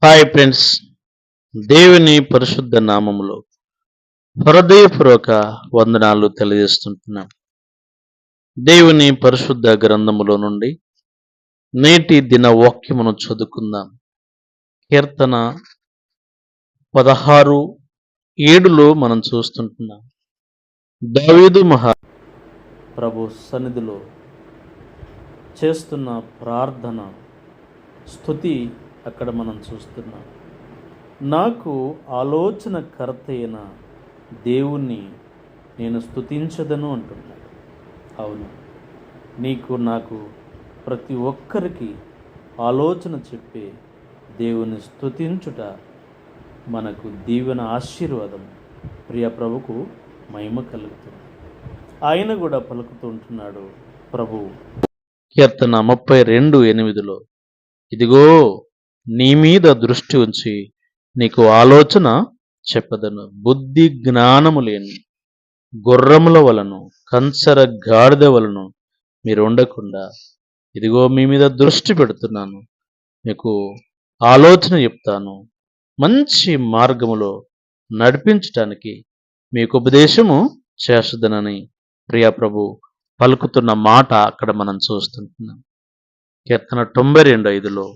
Hi friends, దేవుని పరిశుద్ధ నామములో హృదయపూర్వక వందనాలు తెలియజేస్తుంటున్నాం. దేవుని పరిశుద్ధ గ్రంథములో నుండి నేటి దిన వాక్యమును చదువుకుందాం. కీర్తన 16:7లో మనం చూస్తుంటున్నాం. దావీదు ప్రభు సన్నిధిలో చేస్తున్న ప్రార్థన స్తుతి అక్కడ మనం చూస్తున్నాం. నాకు ఆలోచనకర్త అయిన దేవుణ్ణి నేను స్తుతించదను అంటున్నాడు. అవును, నాకు ప్రతి ఒక్కరికి ఆలోచన చెప్పే దేవుని స్తుతించుట మనకు దీవెన, ఆశీర్వాదం. ప్రియ ప్రభుకు మహిమ కలుగుతుంది. ఆయన కూడా పలుకుతూ ఉంటున్నాడు. ప్రభు కీర్తన 32:8లో ఇదిగో నీ మీద దృష్టి ఉంచి నీకు ఆలోచన చెప్పదను. బుద్ధి జ్ఞానము లేని గుర్రముల వలను కంచర గాడిద వలను మీరు ఉండకుండా ఇదిగో మీ మీద దృష్టి పెడుతున్నాను, మీకు ఆలోచన చెప్తాను, మంచి మార్గములో నడిపించటానికి మీకు ఉపదేశము చేస్తుందనని ప్రియ ప్రభు పలుకుతున్న మాట అక్కడ మనం చూస్తుంటున్నాం. కీర్తన 92:5లో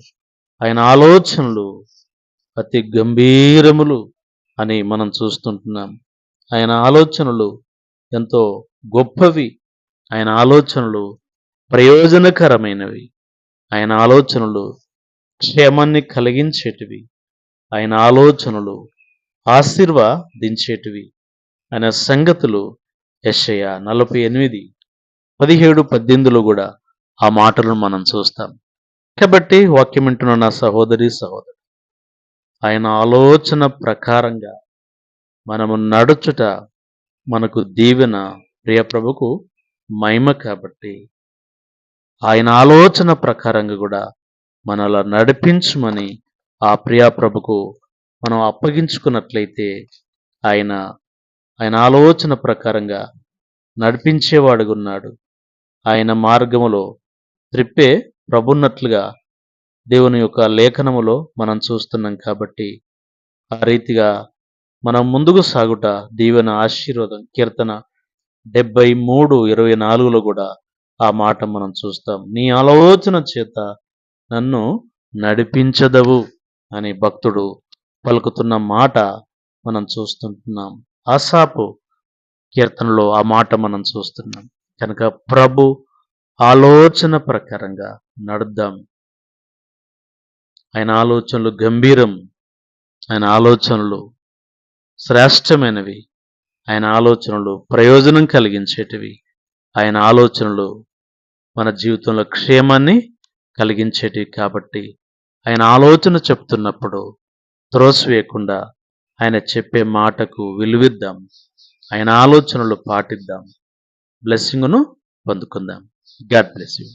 ఆయన ఆలోచనలు అతి గంభీరములు అని మనం చూస్తుంటున్నాం. ఆయన ఆలోచనలు ఎంతో గొప్పవి. ఆయన ఆలోచనలు ప్రయోజనకరమైనవి. ఆయన ఆలోచనలు క్షేమాన్ని కలిగించేటివి. ఆయన ఆలోచనలు ఆశీర్వదించేటివి. ఆయన సంగతులు యెషయా 48:17-18లో కూడా ఆ మాటలను మనం చూస్తాం. కాబట్టి వాక్యం వింటున్న నా సహోదరి సహోదరు, ఆయన ఆలోచన ప్రకారంగా మనము నడుచుట మనకు దీవెన, ప్రియ ప్రభుకు మహిమ. కాబట్టి ఆయన ఆలోచన ప్రకారంగా కూడా మనలా నడిపించమని ఆ ప్రియ ప్రభుకు మనం అప్పగించుకున్నట్లయితే ఆయన ఆలోచన ప్రకారంగా నడిపించేవాడుగా ఉన్నాడు. ఆయన మార్గములో త్రిప్పే ప్రభున్నట్లుగా దేవుని యొక్క లేఖనములో మనం చూస్తున్నాం. కాబట్టి ఆ రీతిగా మనం ముందుకు సాగుట దీవెన, ఆశీర్వాదం. కీర్తన 73:24లో కూడా ఆ మాట మనం చూస్తాం. నీ ఆలోచన చేత నన్ను నడిపించదవు అని భక్తుడు పలుకుతున్న మాట మనం చూస్తుంటున్నాం. ఆసాపు కీర్తనలో ఆ మాట మనం చూస్తున్నాం. కనుక ప్రభు ఆలోచన ప్రకారంగా నడుద్దాం. ఆయన ఆలోచనలు గంభీరం, ఆయన ఆలోచనలు శ్రేష్టమైనవి, ఆయన ఆలోచనలు ప్రయోజనం కలిగించేటివి, ఆయన ఆలోచనలు మన జీవితంలో క్షేమాన్ని కలిగించేటివి. కాబట్టి ఆయన ఆలోచన చెప్తున్నప్పుడు త్రోసివేయకుండా ఆయన చెప్పే మాటకు విలువిద్దాం. ఆయన ఆలోచనలు పాటిద్దాం. బ్లెస్సింగ్ను పొందుకుందాం. God bless you.